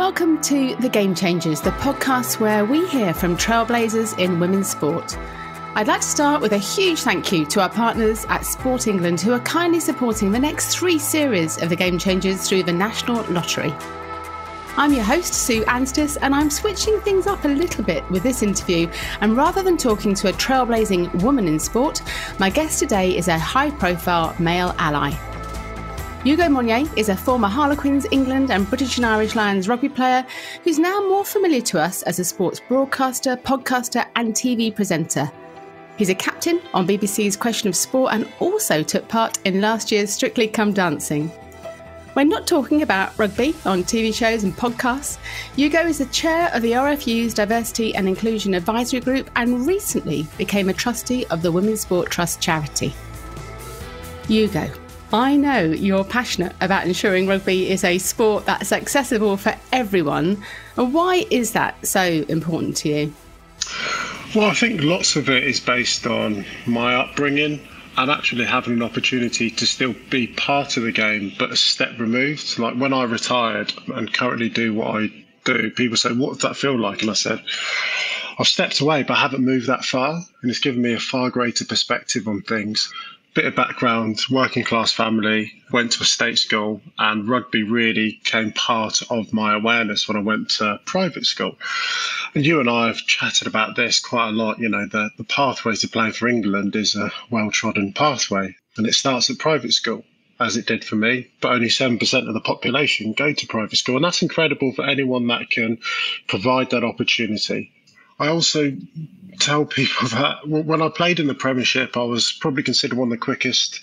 Welcome to The Game Changers, the podcast where we hear from trailblazers in women's sport. I'd like to start with a huge thank you to our partners at Sport England who are kindly supporting the next 3 series of The Game Changers through the National Lottery. I'm your host, Sue Anstis, and I'm switching things up a little bit with this interview. And rather than talking to a trailblazing woman in sport, my guest today is a high-profile male ally. Ugo Monye is a former Harlequins, England and British and Irish Lions rugby player who's now more familiar to us as a sports broadcaster, podcaster and TV presenter. He's a captain on BBC's Question of Sport and also took part in last year's Strictly Come Dancing. When not talking about rugby on TV shows and podcasts, Ugo is the chair of the RFU's Diversity and Inclusion Advisory Group and recently became a trustee of the Women's Sport Trust charity. Ugo, I know you're passionate about ensuring rugby is a sport that's accessible for everyone. Why is that so important to you? Well, I think lots of it is based on my upbringing and actually having an opportunity to still be part of the game, but a step removed. Like when I retired and currently do what I do, people say, what does that feel like? And I said, I've stepped away, but I haven't moved that far. And it's given me a far greater perspective on things. Bit of background, working class family, went to a state school, and rugby really came part of my awareness when I went to private school. And you and I have chatted about this quite a lot. You know, the pathway to playing for England is a well-trodden pathway, and it starts at private school, as it did for me, but only 7% of the population go to private school. And that's incredible for anyone that can provide that opportunity. I also tell people that when I played in the Premiership, I was probably considered one of the quickest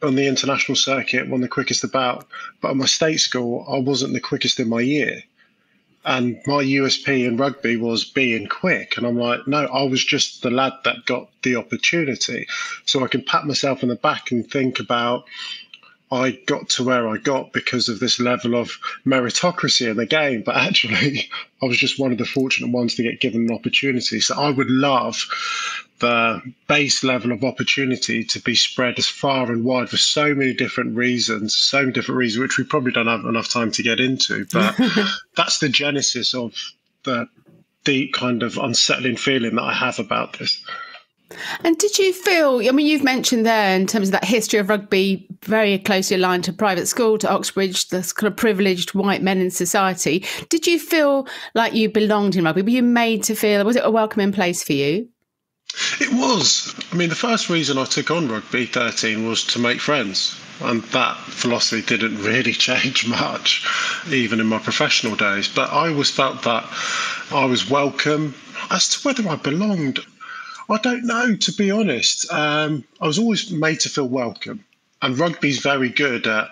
on the international circuit, one of the quickest about. But at my state school, I wasn't the quickest in my year. And my USP in rugby was being quick. And I'm like, no, I was just the lad that got the opportunity. So I can pat myself on the back and think about I got to where I got because of this level of meritocracy in the game. But actually, I was just one of the fortunate ones to get given an opportunity. So I would love the base level of opportunity to be spread as far and wide for so many different reasons, which we probably don't have enough time to get into. But that's the genesis of the deep kind of unsettling feeling that I have about this. And did you feel, I mean, you've mentioned there in terms of that history of rugby, very closely aligned to private school, to Oxbridge, the kind of privileged white men in society. Did you feel like you belonged in rugby? Were you made to feel, was it a welcoming place for you? It was. I mean, the first reason I took on rugby 13 was to make friends. And that philosophy didn't really change much, even in my professional days. But I always felt that I was welcome. As to whether I belonged, I don't know, to be honest. I was always made to feel welcome. And rugby's very good at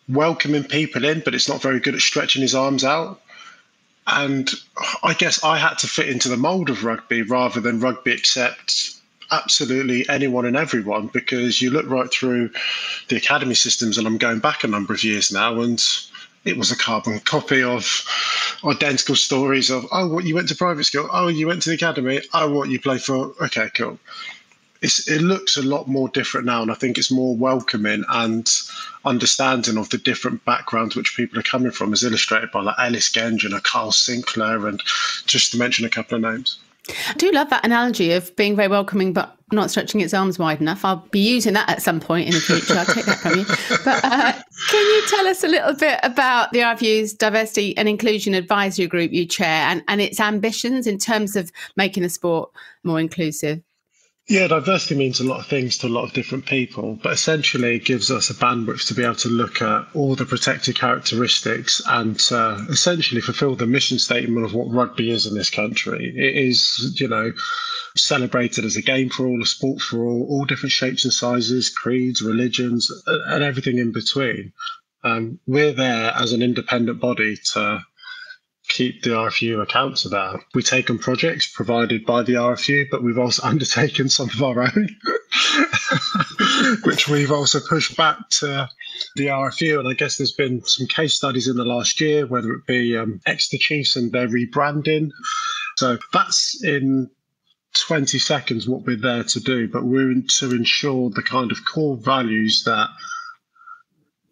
welcoming people in, but it's not very good at stretching his arms out. And I guess I had to fit into the mould of rugby rather than rugby accept absolutely anyone and everyone, because you look right through the academy systems, and I'm going back a number of years now, and it was a carbon copy of identical stories of, oh, what, you went to private school? Oh, you went to the academy? Oh, what, you play for? Okay, cool. It looks a lot more different now, and I think it's more welcoming and understanding of the different backgrounds which people are coming from, as illustrated by like Ellis Genge and Carl Sinclair, and just to mention a couple of names. I do love that analogy of being very welcoming but not stretching its arms wide enough. I'll be using that at some point in the future. I'll take that from you. But can you tell us a little bit about the RFU's Diversity and Inclusion Advisory Group you chair and its ambitions in terms of making the sport more inclusive? Yeah, diversity means a lot of things to a lot of different people, but essentially it gives us a bandwidth to be able to look at all the protected characteristics and essentially fulfill the mission statement of what rugby is in this country. It is, you know, celebrated as a game for all, a sport for all different shapes and sizes, creeds, religions, and everything in between. We're there as an independent body to keep the RFU account to that. We take on projects provided by the RFU, but we've also undertaken some of our own, which we've also pushed back to the RFU. And I guess there's been some case studies in the last year, whether it be Exeter Chiefs and their rebranding. So that's in 20 seconds what we're there to do, but we're to ensure the kind of core values that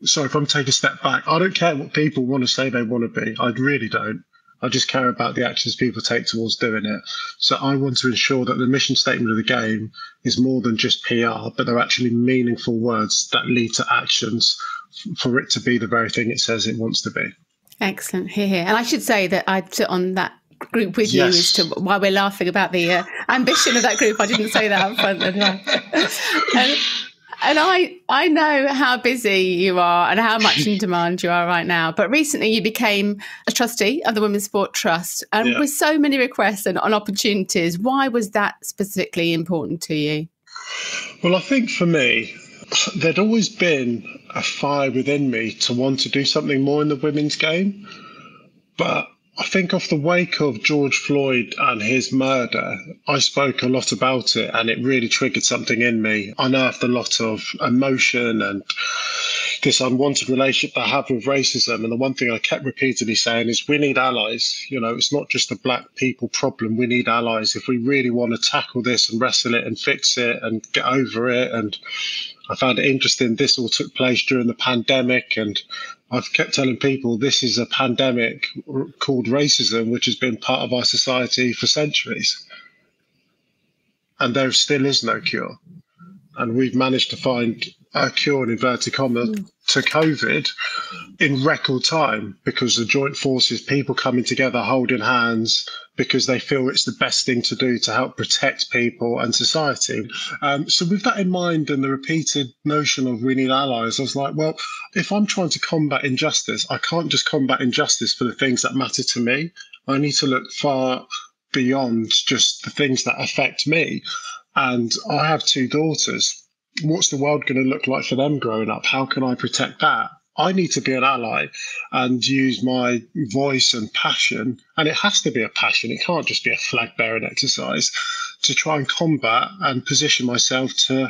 So if I'm taking a step back, I don't care what people want to say they want to be. I really don't. I just care about the actions people take towards doing it. So I want to ensure that the mission statement of the game is more than just PR, but they're actually meaningful words that lead to actions for it to be the very thing it says it wants to be. Excellent. Hear. And I should say that I sit on that group with you as to why we're laughing about the ambition of that group. I didn't say that up front. And I know how busy you are and how much in demand you are right now. But recently you became a trustee of the Women's Sport Trust. And with so many requests and opportunities, why was that specifically important to you? Well, I think for me, there'd always been a fire within me to want to do something more in the women's game. But I think off the wake of George Floyd and his murder, I spoke a lot about it and it really triggered something in me. I unearthed a lot of emotion and this unwanted relationship I have with racism. And the one thing I kept repeatedly saying is we need allies. You know, it's not just a black people problem. We need allies if we really want to tackle this and wrestle it and fix it and get over it. And I found it interesting. This all took place during the pandemic, and I've kept telling people this is a pandemic called racism, which has been part of our society for centuries. And there still is no cure. And we've managed to find a cure, in inverted commas, to COVID in record time because the joint forces, people coming together, holding hands, because they feel it's the best thing to do to help protect people and society. So with that in mind and the repeated notion of we need allies, I was like, well, if I'm trying to combat injustice, I can't just combat injustice for the things that matter to me. I need to look far beyond just the things that affect me. And I have 2 daughters. What's the world going to look like for them growing up? How can I protect that? I need to be an ally and use my voice and passion, and it has to be a passion. It can't just be a flag-bearing exercise, to try and combat and position myself to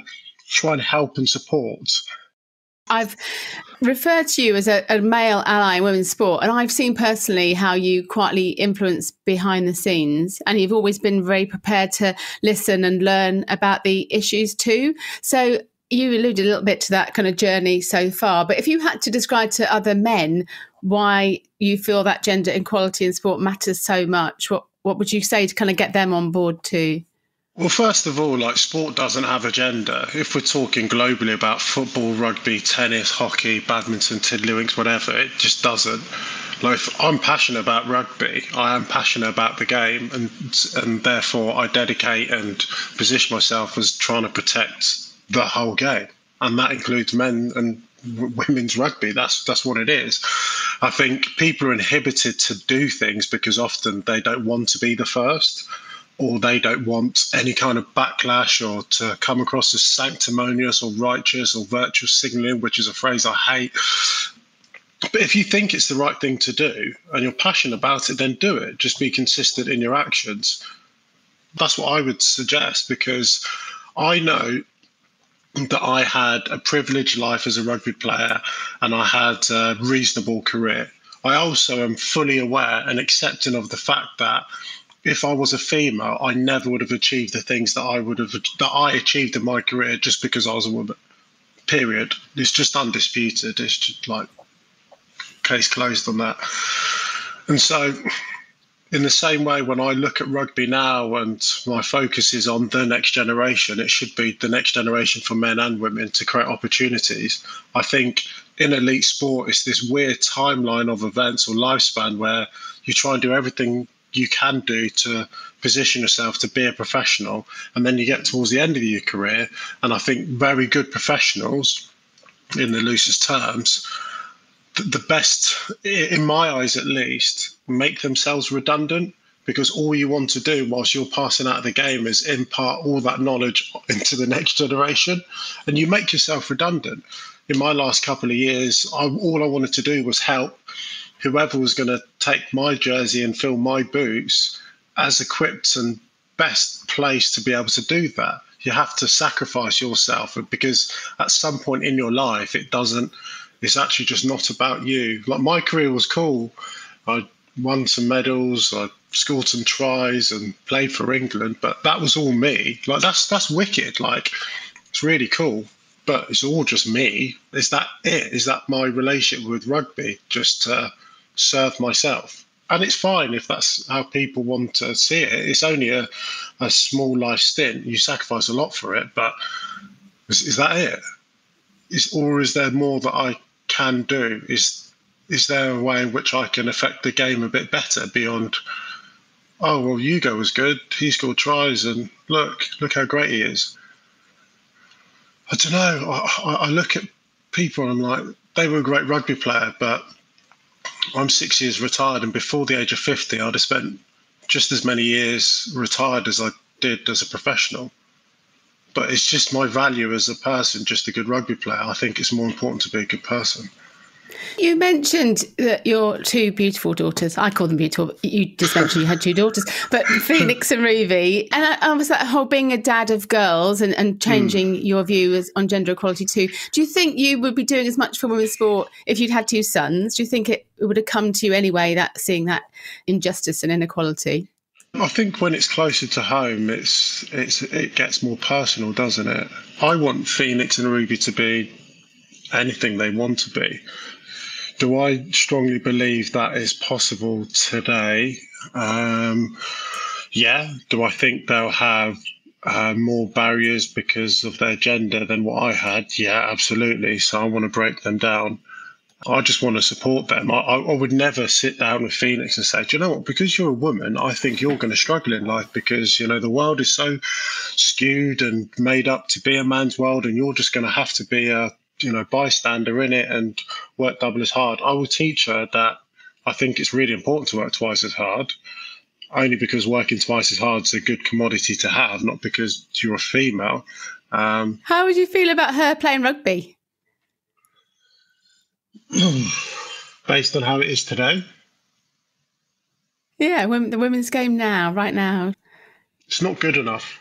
try and help and support. I've referred to you as a male ally in women's sport, and I've seen personally how you quietly influence behind the scenes, and you've always been very prepared to listen and learn about the issues too. So you alluded a little bit to that kind of journey so far, but if you had to describe to other men why you feel that gender equality in sport matters so much, what would you say to kind of get them on board too? Well, first of all, like, sport doesn't have a gender. If we're talking globally about football, rugby, tennis, hockey, badminton, tiddlywinks, whatever, it just doesn't. Like, if I'm passionate about rugby, I am passionate about the game, and therefore I dedicate and position myself as trying to protect the whole game. And that includes men and women's rugby. That's what it is. I think people are inhibited to do things because often they don't want to be the first, or they don't want any kind of backlash or to come across as sanctimonious or righteous or virtuous signaling, which is a phrase I hate. But if you think it's the right thing to do and you're passionate about it, then do it. Just be consistent in your actions. That's what I would suggest, because I know that I had a privileged life as a rugby player and I had a reasonable career. I also am fully aware and accepting of the fact that if I was a female, I never would have achieved the things that I achieved in my career just because I was a woman. Period. It's just undisputed. It's just like case closed on that. And so, in the same way, when I look at rugby now and my focus is on the next generation, it should be the next generation for men and women to create opportunities. I think in elite sport, it's this weird timeline of events or lifespan where you try and do everything you can do to position yourself to be a professional, and then you get towards the end of your career, and I think very good professionals, in the loosest terms, the best, in my eyes at least, make themselves redundant, because all you want to do whilst you're passing out of the game is impart all that knowledge into the next generation, and you make yourself redundant. In my last couple of years, all I wanted to do was help whoever was going to take my jersey and fill my boots as equipped and best placed to be able to do that. You have to sacrifice yourself, because at some point in your life, it's actually just not about you. Like, my career was cool. I won some medals, I scored some tries and played for England, but that was all me. Like, that's wicked. Like, it's really cool. but it's all just me. Is that it? Is that my relationship with rugby? Just to serve myself? And it's fine if that's how people want to see it. It's only a small life stint. You sacrifice a lot for it, but is that it? Or is there more that I can do? Is there a way in which I can affect the game a bit better beyond, oh, well, Ugo was good. He scored tries and look how great he is. I don't know. I look at people and I'm like, they were a great rugby player, but I'm 6 years retired, and before the age of 50, I'd have spent just as many years retired as I did as a professional. But it's just my value as a person, just a good rugby player. I think it's more important to be a good person. You mentioned that your two beautiful daughters, I call them beautiful, you just mentioned you had two daughters, but Phoenix and Ruby. And I was that whole being a dad of girls and changing your view on gender equality too. Do you think you would be doing as much for women's sport if you'd had two sons? Do you think it would have come to you anyway, that seeing that injustice and inequality? I think when it's closer to home, it gets more personal, doesn't it? I want Phoenix and Ruby to be anything they want to be. Do I strongly believe that is possible today? Yeah. Do I think they'll have more barriers because of their gender than what I had? Yeah, absolutely. So I want to break them down. I just want to support them. I would never sit down with Phoenix and say, do you know what, because you're a woman, I think you're going to struggle in life because, the world is so skewed and made up to be a man's world, and you're just going to have to be a bystander in it and work double as hard. I will teach her that I think it's really important to work twice as hard, only because working twice as hard is a good commodity to have, not because you're a female. How would you feel about her playing rugby? Based on how it is today? Yeah, the women's game now, right now. It's not good enough.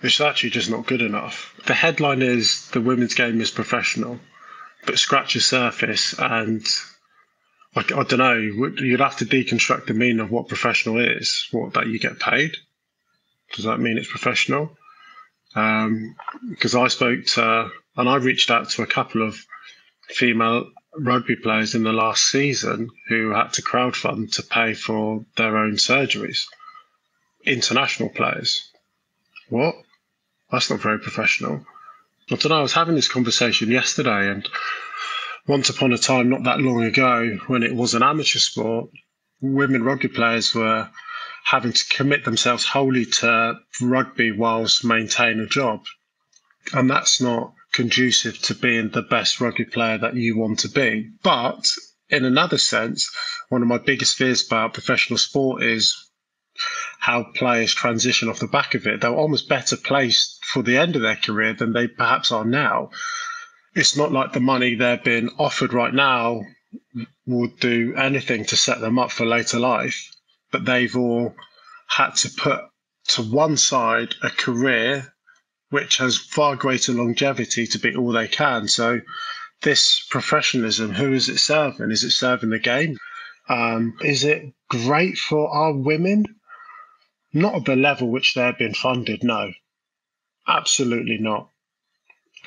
It's actually just not good enough. The headline is the women's game is professional, but scratch the surface and I don't know, you'd have to deconstruct the meaning of what professional is. What, that you get paid? Does that mean it's professional? Because I spoke to, and I reached out to a couple of female rugby players in the last season who had to crowdfund to pay for their own surgeries. International players. What? That's not very professional. I don't know, I was having this conversation yesterday, and once upon a time, not that long ago, when it was an amateur sport, women rugby players were having to commit themselves wholly to rugby whilst maintain a job. And that's not conducive to being the best rugby player that you want to be. But in another sense, one of my biggest fears about professional sport is how players transition off the back of it. They're almost better placed for the end of their career than they perhaps are now. It's not like the money they're being offered right now would do anything to set them up for later life, but they've all had to put to one side a career which has far greater longevity to be all they can. So this professionalism, who is it serving? Is it serving the game? Is it great for our women? Not at the level which they're being funded, no. Absolutely not.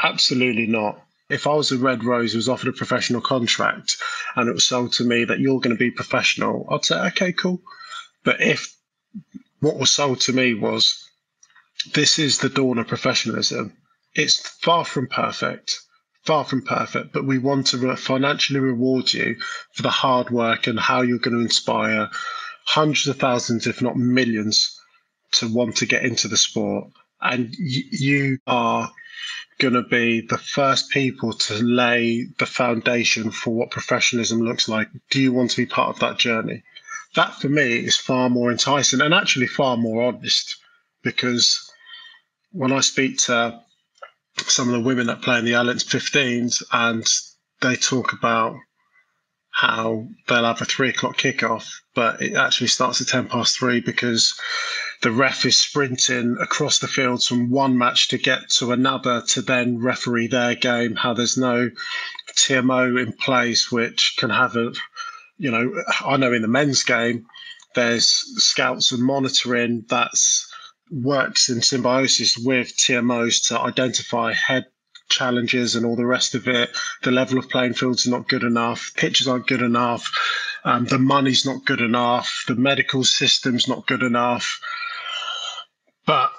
Absolutely not. If I was a Red Rose who was offered a professional contract and it was sold to me that you're going to be professional, I'd say, okay, cool. But if what was sold to me was, this is the dawn of professionalism, it's far from perfect, but we want to financially reward you for the hard work and how you're going to inspire hundreds of thousands, if not millions, to want to get into the sport. And you are going to be the first people to lay the foundation for what professionalism looks like. Do you want to be part of that journey? That for me is far more enticing and actually far more honest, because when I speak to some of the women that play in the Alliance 15s and they talk about how they'll have a 3:00 kickoff, but it actually starts at 3:10 because the ref is sprinting across the field from one match to get to another to then referee their game, how there's no TMO in place, which can have I know in the men's game, there's scouts and monitoring that's works in symbiosis with TMOs to identify head challenges and all the rest of it. The level of playing fields is not good enough. Pitches aren't good enough. The money's not good enough. The medical system's not good enough. But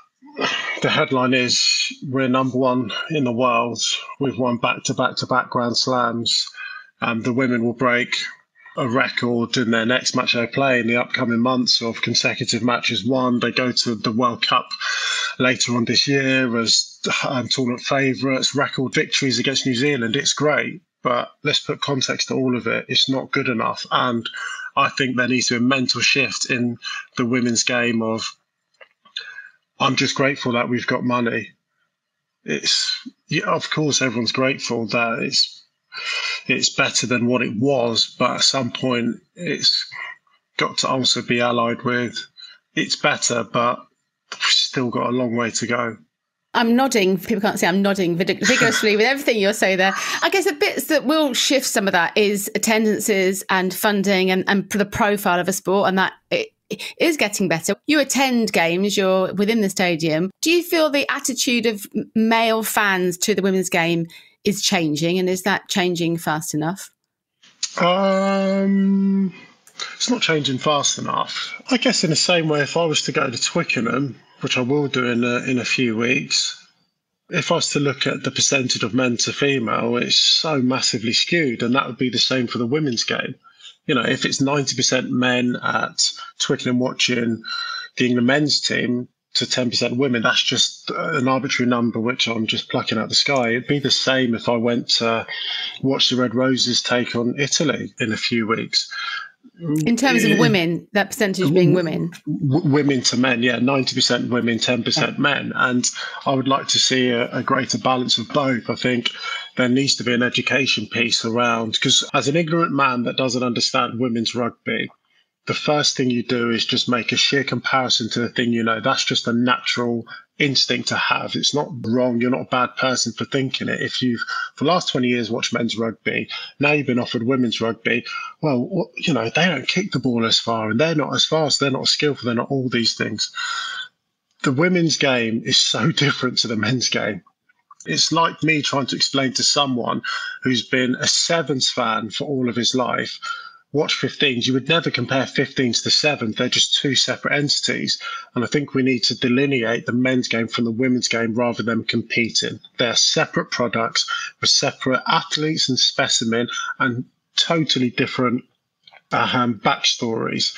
the headline is we're number one in the world. We've won back-to-back Grand Slams. The women will break a record in their next match they play in the upcoming months of consecutive matches won. They go to the World Cup later on this year as tournament favourites, record victories against New Zealand. It's great, but let's put context to all of it. It's not good enough. And I think there needs to be a mental shift in the women's game of, I'm just grateful that we've got money. Of course, everyone's grateful that it's better than what it was, but at some point it's got to also be allied with it's better, but we've still got a long way to go. I'm nodding. People can't see I'm nodding vigorously with everything you're saying there. I guess the bits that will shift some of that is attendances and funding and the profile of a sport, and that it is getting better. You attend games, you're within the stadium. Do you feel the attitude of male fans to the women's game is changing, and is that changing fast enough? It's not changing fast enough. I guess in the same way, if I was to go to Twickenham, which I will do in a few weeks, if I was to look at the percentage of men to female, it's so massively skewed, and that would be the same for the women's game. You know, if it's 90% men at Twickenham watching the England men's team to 10% women, that's just an arbitrary number which I'm just plucking out the sky. It'd be the same if I went to watch the Red Roses take on Italy in a few weeks. In terms of women, that percentage being women? Women to men, yeah, 90% women, 10% men. And I would like to see a greater balance of both. I think there needs to be an education piece around, because as an ignorant man that doesn't understand women's rugby, the first thing you do is just make a sheer comparison to the thing you know. That's just a natural instinct to have. It's not wrong. You're not a bad person for thinking it. If you've, for the last 20 years, watched men's rugby, now you've been offered women's rugby, well, you know, they don't kick the ball as far, and they're not as fast, they're not as skillful, they're not all these things. The women's game is so different to the men's game. It's like me trying to explain to someone who's been a Sevens fan for all of his life, watch 15s, you would never compare 15s to sevens. They're just two separate entities. And I think we need to delineate the men's game from the women's game rather than competing. They're separate products with separate athletes and specimen and totally different backstories.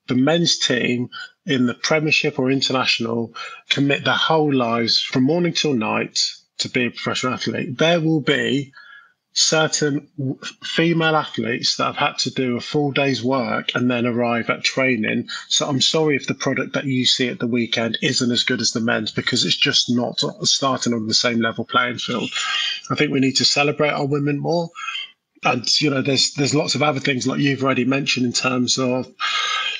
The men's team in the Premiership or International commit their whole lives from morning till night to be a professional athlete. There will be certain female athletes that have had to do a full day's work and then arrive at training. So I'm sorry if the product that you see at the weekend isn't as good as the men's, because it's just not starting on the same level playing field. I think we need to celebrate our women more. And, you know, there's lots of other things like you've already mentioned in terms of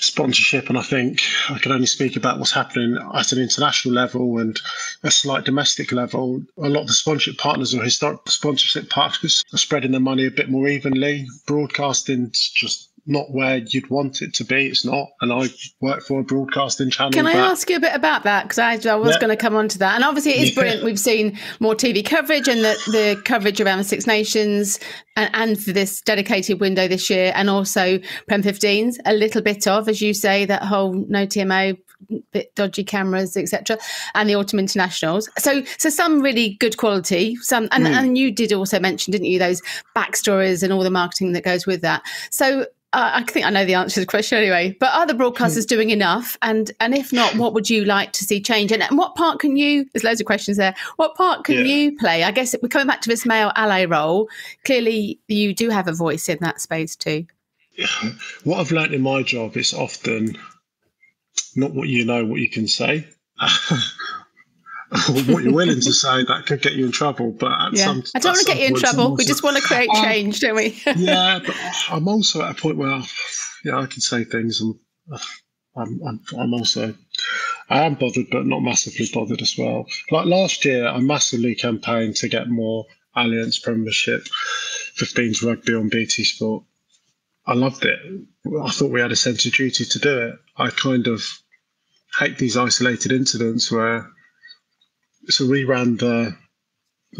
sponsorship. And I think I can only speak about what's happening at an international level and a slight domestic level. A lot of the sponsorship partners or historic sponsorship partners are spreading their money a bit more evenly. Broadcasting's just not where you'd want it to be. It's not. And I work for a broadcasting channel. Can I ask you a bit about that? Because I was going to come on to that. And obviously it is brilliant. We've seen more TV coverage and the coverage around the Six Nations and for this dedicated window this year, and also Prem 15s, a little bit of, as you say, that whole no TMO, bit dodgy cameras, etc., and the autumn internationals. So some really good quality, some, and you did also mention, didn't you, those backstories and all the marketing that goes with that. So I think I know the answer to the question anyway, but are the broadcasters doing enough? And if not, what would you like to see change? And what part can you, there's loads of questions there, what part can you play? I guess we're coming back to this male ally role. Clearly, you do have a voice in that space too. What I've learned in my job is often not what you know, what you can say. What you're willing to say, that could get you in trouble. But I don't want to get you in trouble. We just want to create change, don't we? Yeah, but I'm also at a point where, I can say things, and I am bothered, but not massively bothered as well. Like last year, I massively campaigned to get more Alliance Premiership 15s rugby on BT Sport. I loved it. I thought we had a sense of duty to do it. I kind of hate these isolated incidents where. So we ran the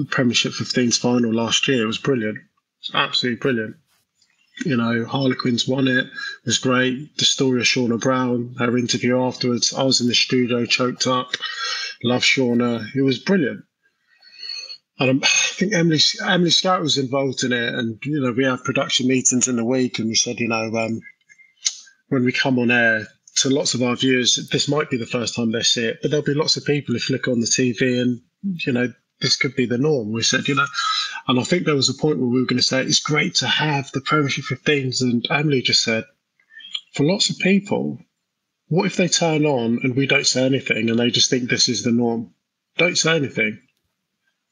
Premiership 15s final last year. It was brilliant. It was absolutely brilliant. Harlequins won it. It was great. The story of Shauna Brown, her interview afterwards. I was in the studio, choked up. Love Shauna. It was brilliant. And I think Emily Scout was involved in it. And, we have production meetings in the week. And we said, when we come on air to lots of our viewers, this might be the first time they see it, but there'll be lots of people who flick on the TV and, this could be the norm. We said, and I think there was a point where we were going to say, it's great to have the Premiership 15s. And Emily just said, for lots of people, what if they turn on and we don't say anything and they just think this is the norm? Don't say anything.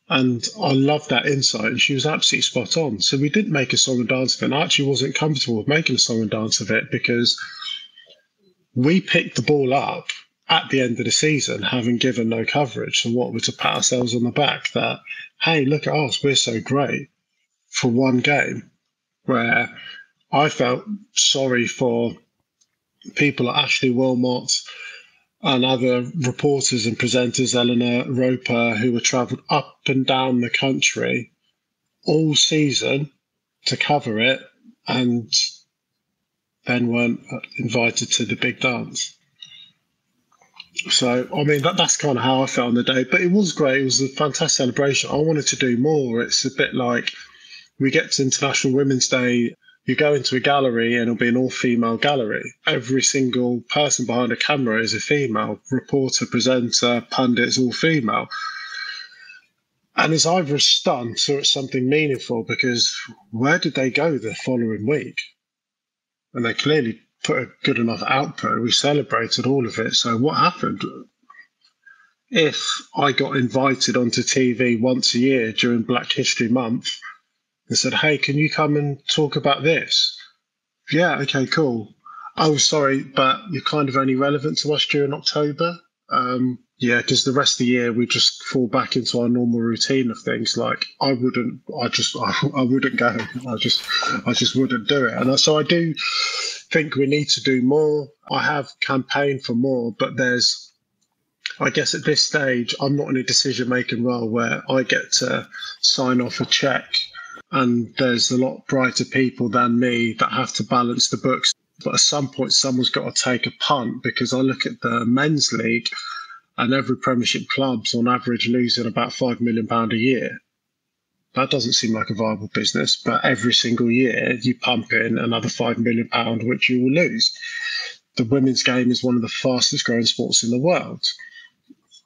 And I love that insight. And she was absolutely spot on. So we didn't make a song and dance of it. And I actually wasn't comfortable with making a song and dance of it because we picked the ball up at the end of the season, having given no coverage. And what, we're to pat ourselves on the back that, hey, look at us, we're so great for one game, where I felt sorry for people like Ashley Wilmot and other reporters and presenters, Eleanor Roper, who were travelled up and down the country all season to cover it and then weren't invited to the big dance. So, that's kind of how I felt on the day. But it was great. It was a fantastic celebration. I wanted to do more. It's a bit like we get to International Women's Day, you go into a gallery and it'll be an all-female gallery. Every single person behind a camera is a female. Reporter, presenter, pundit is all female. And it's either a stunt or it's something meaningful, because where did they go the following week? And they clearly put a good enough output. We celebrated all of it. So what happened? If I got invited onto TV once a year during Black History Month and said, hey, can you come and talk about this? Yeah, okay, cool. Oh, sorry, but you're kind of only relevant to us during October. Yeah, because the rest of the year we just fall back into our normal routine of things. Like I wouldn't go. I just wouldn't do it. And so I do think we need to do more. I have campaigned for more, but I guess at this stage, I'm not in a decision-making role where I get to sign off a check, and there's a lot brighter people than me that have to balance the books. But at some point, someone's got to take a punt, because I look at the men's league and every Premiership club's on average losing about £5 million a year. That doesn't seem like a viable business, but every single year you pump in another £5 million, which you will lose. The women's game is one of the fastest growing sports in the world.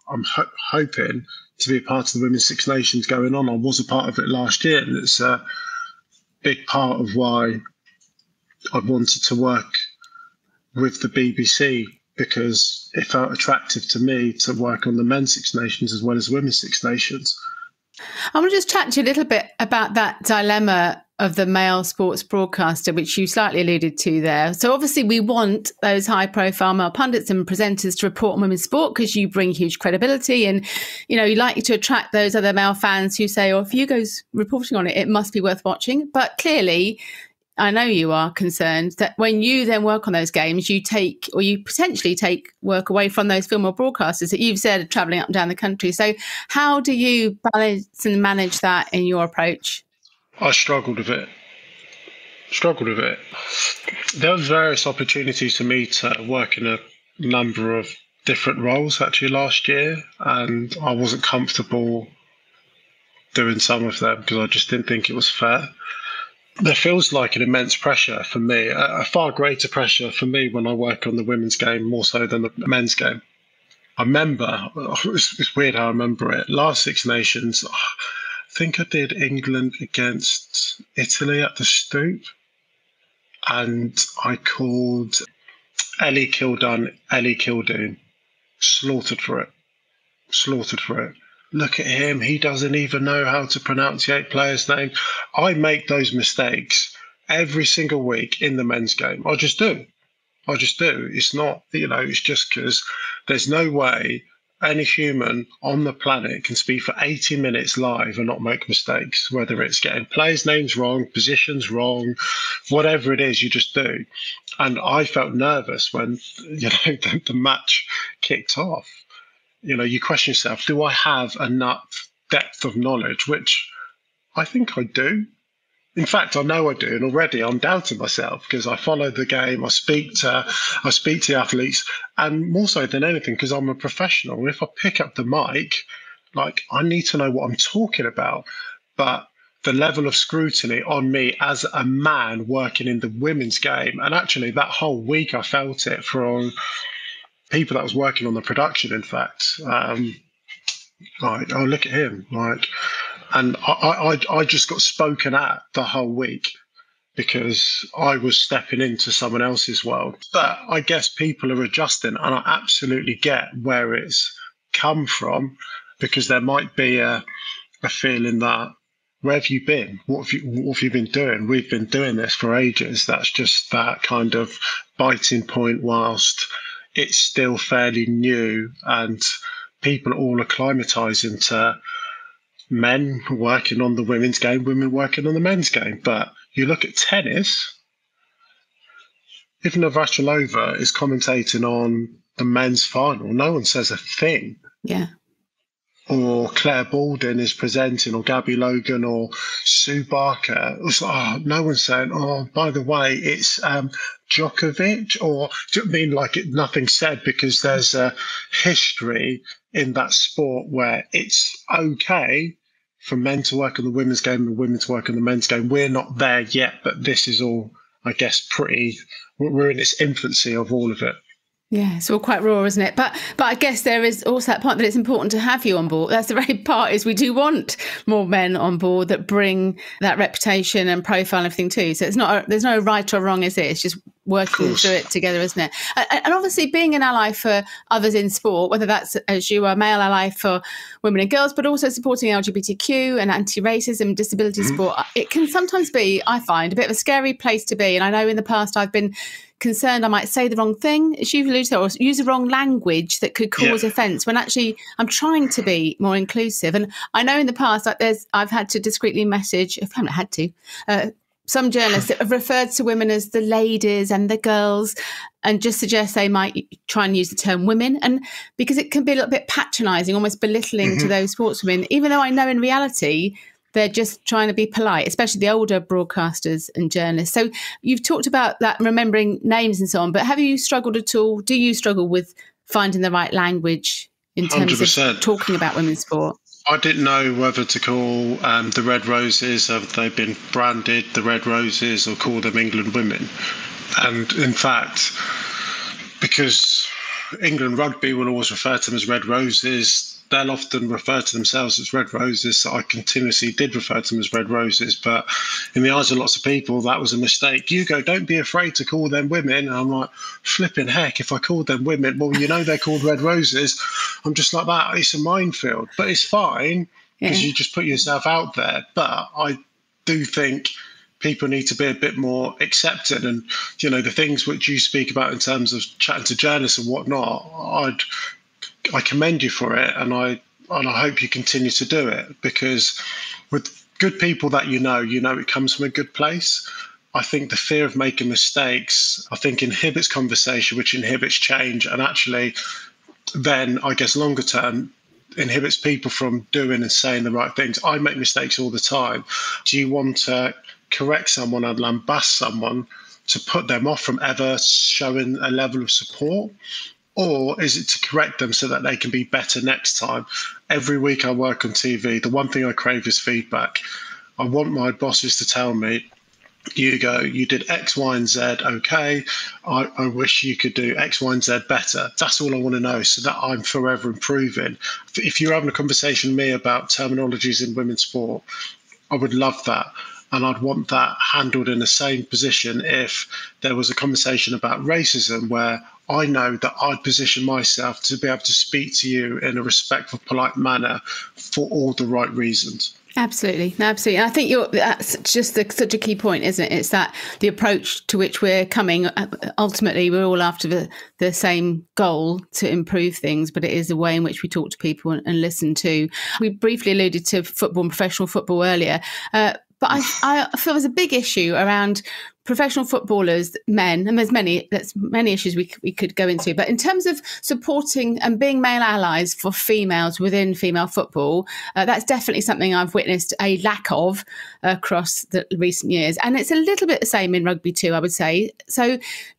I'm hoping to be a part of the Women's Six Nations going on. I was a part of it last year, and it's a big part of why I wanted to work with the BBC, because it felt attractive to me to work on the Men's Six Nations as well as Women's Six Nations. I want to just chat to you a little bit about that dilemma of the male sports broadcaster, which you slightly alluded to there. So obviously we want those high-profile male pundits and presenters to report on women's sport because you bring huge credibility, and you like to attract those other male fans who say, oh, if Ugo's reporting on it, it must be worth watching. But clearly, I know you are concerned that when you then work on those games, you potentially take work away from those female broadcasters that you've said are travelling up and down the country. So how do you balance and manage that in your approach? I struggled with it. There were various opportunities for me to work in a number of different roles actually last year, and I wasn't comfortable doing some of them because I just didn't think it was fair. There feels like an immense pressure for me, a far greater pressure for me when I work on the women's game more so than the men's game. I remember, it's weird how I remember it, last Six Nations, I think I did England against Italy at the Stoop, and I called Ellie Kildoon, slaughtered for it. Look at him, he doesn't even know how to pronunciate players' name. I make those mistakes every single week in the men's game. I just do. It's not, it's just because there's no way any human on the planet can speak for 80 minutes live and not make mistakes, whether it's getting players' names wrong, positions wrong, whatever it is, you just do. And I felt nervous when, the match kicked off. You question yourself, do I have enough depth of knowledge, which I think I do. In fact, I know I do, and already I'm doubting myself because I follow the game. I speak to the athletes, and more so than anything, because I'm a professional. If I pick up the mic, like, I need to know what I'm talking about. But the level of scrutiny on me as a man working in the women's game, and actually that whole week I felt it from people that was working on the production. In fact, like, oh, look at him, like. And I just got spoken at the whole week because I was stepping into someone else's world. But I guess people are adjusting, and I absolutely get where it's come from, because there might be a feeling that, where have you been? What have you been doing? We've been doing this for ages. That's just that kind of biting point whilst it's still fairly new, and people all acclimatizing to men working on the women's game, women working on the men's game. But you look at tennis, if Navratilova is commentating on the men's final, no one says a thing. Yeah. Or Claire Baldwin is presenting, or Gabby Logan, or Sue Barker. It's like, no one's saying, oh, by the way, it's Djokovic, or do you mean like nothing said, because there's a history in that sport where it's okay for men to work on the women's game and women to work on the men's game. We're not there yet, but this is all, I guess, we're in its infancy of all of it. Yeah, it's all quite raw, isn't it? But I guess there is also that part that it's important to have you on board. That's the very part, is we do want more men on board that bring that reputation and profile and everything too. So there's no right or wrong, is it? It's just working through it together, isn't it? And obviously being an ally for others in sport, whether that's as you are a male ally for women and girls, but also supporting LGBTQ and anti-racism, disability sport, it can sometimes be, I find, a bit of a scary place to be. And I know in the past I've been concerned I might say the wrong thing, as you've alluded to, or use the wrong language that could cause offence, when actually I'm trying to be more inclusive. And I know in the past, like, I've had to discreetly message, if I haven't had to, some journalists that have referred to women as the ladies and the girls, and just suggest they might try and use the term women, and because it can be a little bit patronising, almost belittling to those sportswomen, even though I know in reality they're just trying to be polite, especially the older broadcasters and journalists. So you've talked about that, remembering names and so on, but have you struggled at all? Do you struggle with finding the right language in terms 100%. of talking about women's sport? I didn't know whether to call the Red Roses, have they been branded the Red Roses, or call them England Women. And in fact, because England Rugby will always refer to them as Red Roses, they'll often refer to themselves as Red Roses. So I continuously did refer to them as Red Roses. But in the eyes of lots of people, that was a mistake. Ugo, don't be afraid to call them women. And I'm like, flipping heck, if I called them women, well, you know they're called Red Roses. I'm just like that. It's a minefield. But it's fine, because you just put yourself out there. But I do think people need to be a bit more accepting. And, you know, the things which you speak about in terms of chatting to journalists and whatnot, I commend you for it, and I hope you continue to do it, because with good people that you know it comes from a good place. I think the fear of making mistakes, I think, inhibits conversation, which inhibits change, and actually then, I guess, longer term, inhibits people from doing and saying the right things. I make mistakes all the time. Do you want to correct someone and lambast someone to put them off from ever showing a level of support? Or is it to correct them so that they can be better next time? Every week I work on TV, the one thing I crave is feedback. I want my bosses to tell me, Ugo, you did X, Y, and Z okay. I wish you could do X, Y, and Z better. That's all I want to know, so that I'm forever improving. If you're having a conversation with me about terminologies in women's sport, I would love that. And I'd want that handled in the same position if there was a conversation about racism, where I know that I'd position myself to be able to speak to you in a respectful, polite manner for all the right reasons. Absolutely. Absolutely. And I think that's just such a key point, isn't it? It's that the approach to which we're coming, ultimately, we're all after the same goal to improve things, but it is the way in which we talk to people and listen to. We briefly alluded to football and professional football earlier, but I feel there's a big issue around professional footballers, men, and there's many issues we could go into, but in terms of supporting and being male allies for females within female football, that's definitely something I've witnessed a lack of across the recent years. And it's a little bit the same in rugby too, I would say. So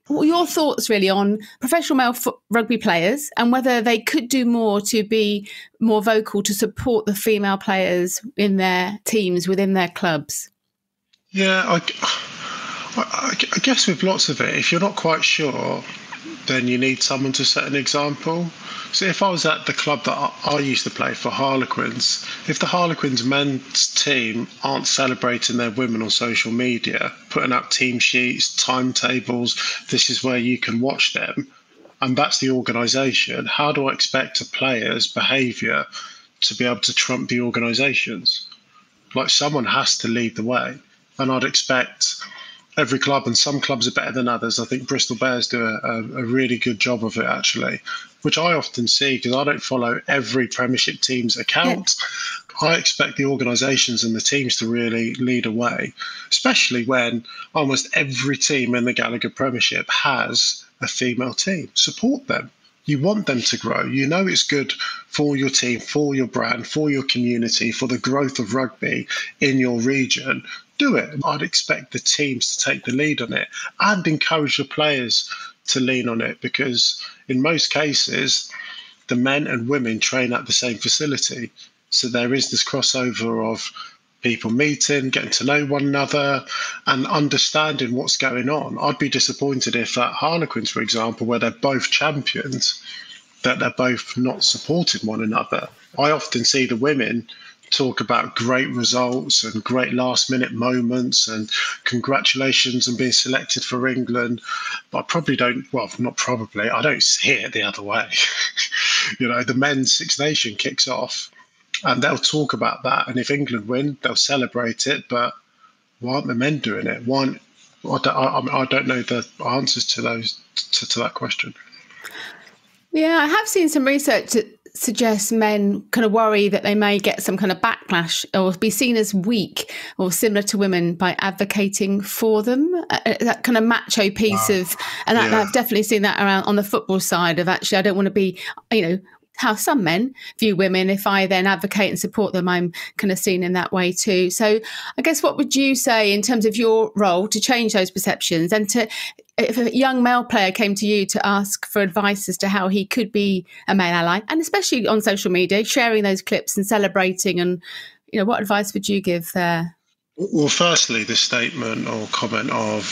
your thoughts really on professional male rugby players and whether they could do more to be more vocal to support the female players in their teams, within their clubs? Yeah, I guess with lots of it, if you're not quite sure, then you need someone to set an example. So if I was at the club that I used to play for, Harlequins, if the Harlequins men's team aren't celebrating their women on social media, putting out team sheets, timetables, this is where you can watch them, and that's the organisation, how do I expect a player's behaviour to be able to trump the organisations? Like, someone has to lead the way. And I'd expect every club, and some clubs are better than others. I think Bristol Bears do a really good job of it, actually, which I often see because I don't follow every Premiership team's account. Yeah. I expect the organisations and the teams to really lead a way, especially when almost every team in the Gallagher Premiership has a female team. Support them. You want them to grow. You know it's good for your team, for your brand, for your community, for the growth of rugby in your region. Do it. I'd expect the teams to take the lead on it and encourage the players to lean on it, because in most cases, the men and women train at the same facility. So there is this crossover of people meeting, getting to know one another and understanding what's going on. I'd be disappointed if at Harlequins, for example, where they're both champions, that they're both not supporting one another. I often see the women talk about great results and great last minute moments and congratulations on being selected for England. But I probably don't, well, not probably, I don't see it the other way. You know, the men's Six Nation kicks off and they'll talk about that. And if England win, they'll celebrate it. But why aren't the men doing it? I don't know the answers to those, to that question. Yeah, I have seen some research that suggests men kind of worry that they may get some kind of backlash or be seen as weak or similar to women by advocating for them. That kind of macho piece of, and that, I've definitely seen that around on the football side of, actually, I don't want to be, you know, how some men view women. If I then advocate and support them, I'm kind of seen in that way too. So I guess what would you say in terms of your role to change those perceptions, and to, if a young male player came to you to ask for advice as to how he could be a male ally, and especially on social media, sharing those clips and celebrating, and, you know, what advice would you give there? Well, firstly, the statement or comment of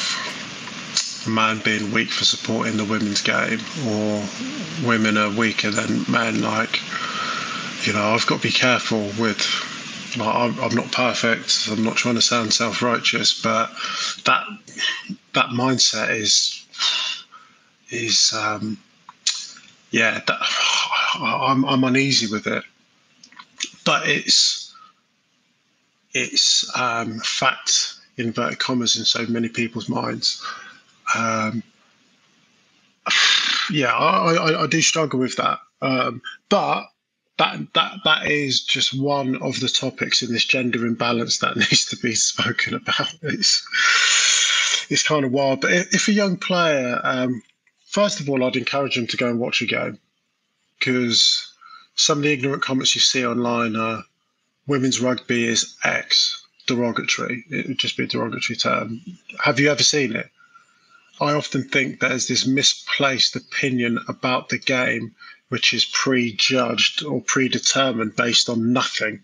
a man being weak for supporting the women's game, or women are weaker than men, like, you know, I've got to be careful with, like, I'm not perfect, I'm not trying to sound self-righteous, but that mindset is I'm uneasy with it. But it's fact, inverted commas, in so many people's minds. I do struggle with that. But that is just one of the topics in this gender imbalance that needs to be spoken about. It's kind of wild. But if a young player, first of all, I'd encourage them to go and watch a game, because some of the ignorant comments you see online are women's rugby is X, derogatory. It would just be a derogatory term. Have you ever seen it? I often think there's this misplaced opinion about the game, which is prejudged or predetermined based on nothing.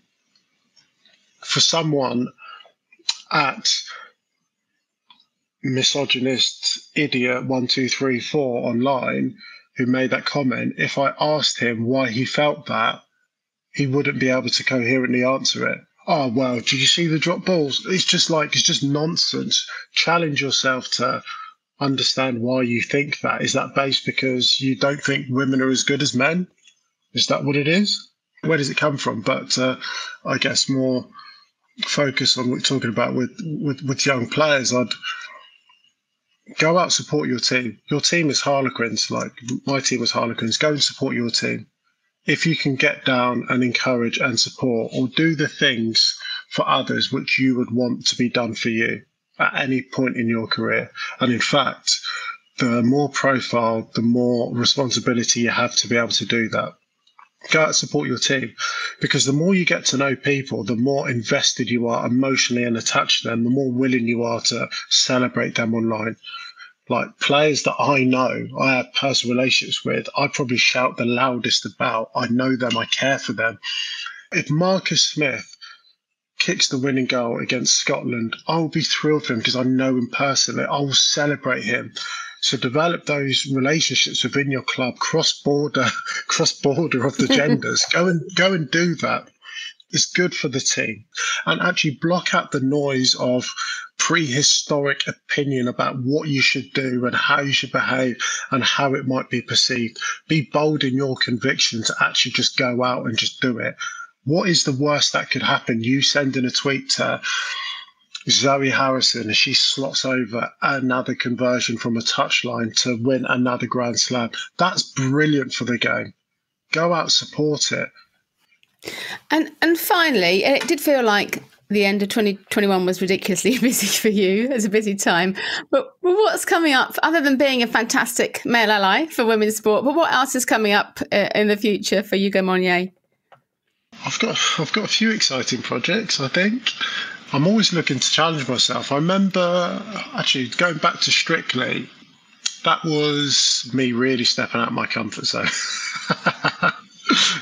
For someone at misogynist idiot 1234 online who made that comment, if I asked him why he felt that, he wouldn't be able to coherently answer it. Oh, well, did you see the drop balls? It's just nonsense. Challenge yourself to understand why you think that. Is that based because you don't think women are as good as men? Is that what it is? Where does it come from? But I guess more focus on what we're talking about with young players. I'd go out, support your team. Your team is Harlequins, like my team was Harlequins. Go and support your team. If you can get down and encourage and support, or do the things for others which you would want to be done for you. at any point in your career. And in fact, the more profile, the more responsibility you have to be able to do that. Go out and support your team, because the more you get to know people, the more invested you are emotionally and attached to them, the more willing you are to celebrate them online. Like players that I know, I have personal relationships with, I probably shout the loudest about. I know them, I care for them. If Marcus Smith kicks the winning goal against Scotland, I'll be thrilled for him because I know him personally. I will celebrate him. So develop those relationships within your club, cross-border of the genders. Go and do that. It's good for the team. And actually block out the noise of prehistoric opinion about what you should do and how you should behave and how it might be perceived. Be bold in your conviction to actually just go out and just do it. What is the worst that could happen? You sending a tweet to Zoe Harrison as she slots over another conversion from a touchline to win another Grand Slam. That's brilliant for the game. Go out, support it. And finally, it did feel like the end of 2021 was ridiculously busy for you. It was a busy time. But what's coming up, other than being a fantastic male ally for women's sport, but what else is coming up in the future for Ugo Monye? I've got a few exciting projects, I think. I'm always looking to challenge myself. I remember actually going back to Strictly, that was me really stepping out of my comfort zone.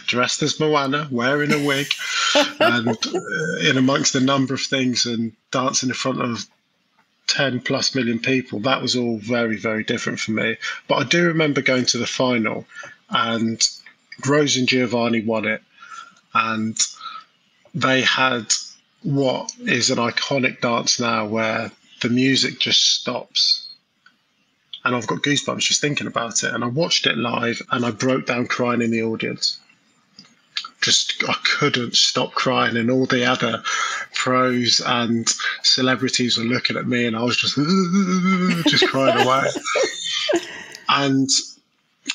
Dressed as Moana, wearing a wig, and in amongst a number of things and dancing in front of 10 plus million people. That was all very, very different for me. But I do remember going to the final and Rose and Giovanni won it. And they had what is an iconic dance now where the music just stops. And I've got goosebumps just thinking about it. And I watched it live and I broke down crying in the audience. I couldn't stop crying, and all the other pros and celebrities were looking at me and I was just crying away. And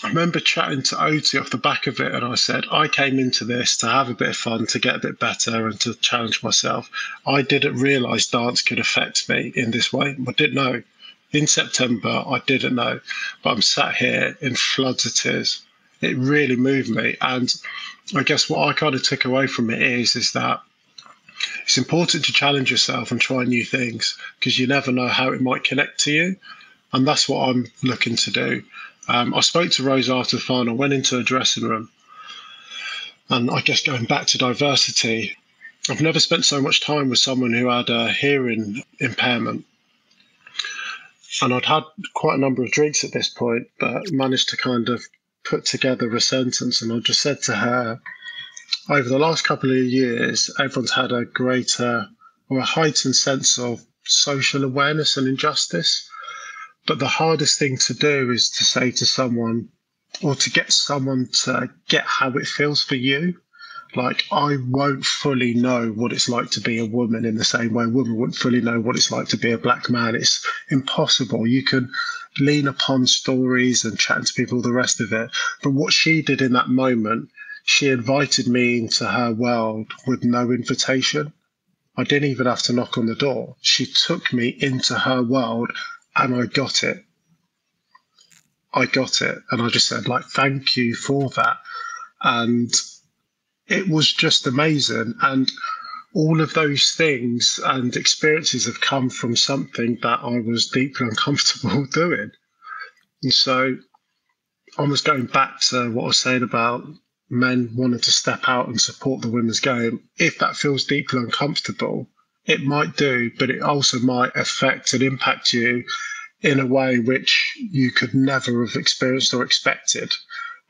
I remember chatting to Oti off the back of it, and I said, I came into this to have a bit of fun, to get a bit better and to challenge myself. I didn't realise dance could affect me in this way. I didn't know. In September, I didn't know. But I'm sat here in floods of tears. It really moved me. And I guess what I kind of took away from it is that it's important to challenge yourself and try new things, because you never know how it might connect to you. And that's what I'm looking to do. I spoke to Rose after the final, went into a dressing room, and I guess going back to diversity, I've never spent so much time with someone who had a hearing impairment. And I'd had quite a number of drinks at this point, but managed to kind of put together a sentence. And I just said to her, over the last couple of years, everyone's had a greater or a heightened sense of social awareness and injustice. But the hardest thing to do is to say to someone, or to get someone to get how it feels for you. Like, I won't fully know what it's like to be a woman in the same way a woman wouldn't fully know what it's like to be a black man. It's impossible. You can lean upon stories and chat to people, the rest of it. But what she did in that moment, she invited me into her world with no invitation. I didn't even have to knock on the door. She took me into her world and I got it. And I just said, like, thank you for that. And it was just amazing. And all of those things and experiences have come from something that I was deeply uncomfortable doing. And so almost going back to what I was saying about men wanting to step out and support the women's game, if that feels deeply uncomfortable, it might do, but it also might affect and impact you in a way which you could never have experienced or expected.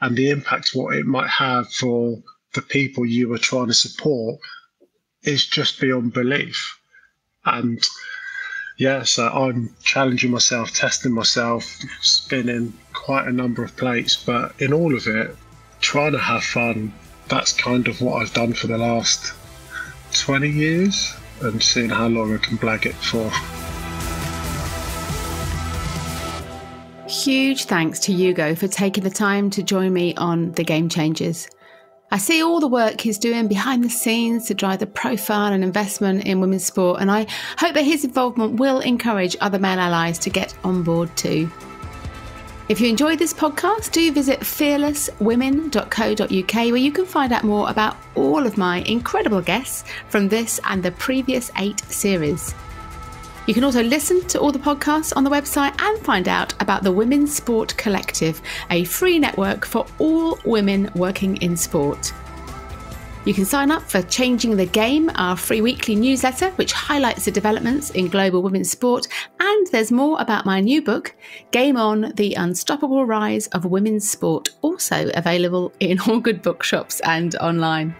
And the impact what it might have for the people you were trying to support is just beyond belief. And yeah, so I'm challenging myself, testing myself, spinning quite a number of plates, but in all of it, trying to have fun. That's kind of what I've done for the last 20 years and seeing how long I can blag it for. Huge thanks to Ugo for taking the time to join me on The Game Changers. I see all the work he's doing behind the scenes to drive the profile and investment in women's sport, and I hope that his involvement will encourage other male allies to get on board too. If you enjoyed this podcast, do visit fearlesswomen.co.uk, where you can find out more about all of my incredible guests from this and the previous 8 series. You can also listen to all the podcasts on the website and find out about the Women's Sport Collective, a free network for all women working in sport. You can sign up for Changing the Game, our free weekly newsletter, which highlights the developments in global women's sport. And there's more about my new book, Game On, The Unstoppable Rise of Women's Sport, also available in all good bookshops and online.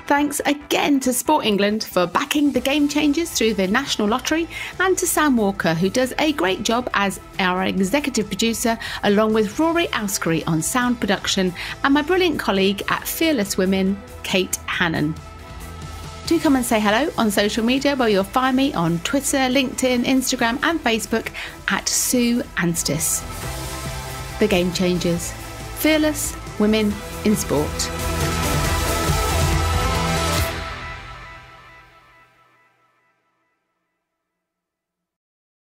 Thanks again to Sport England for backing the Game Changers through the National Lottery, and to Sam Walker, who does a great job as our executive producer, along with Rory Alskery on sound production, and my brilliant colleague at Fearless Women, Kate Hannon. Do come and say hello on social media, where you'll find me on Twitter, LinkedIn, Instagram and Facebook at Sue Anstis. The Game Changers. Fearless Women in Sport.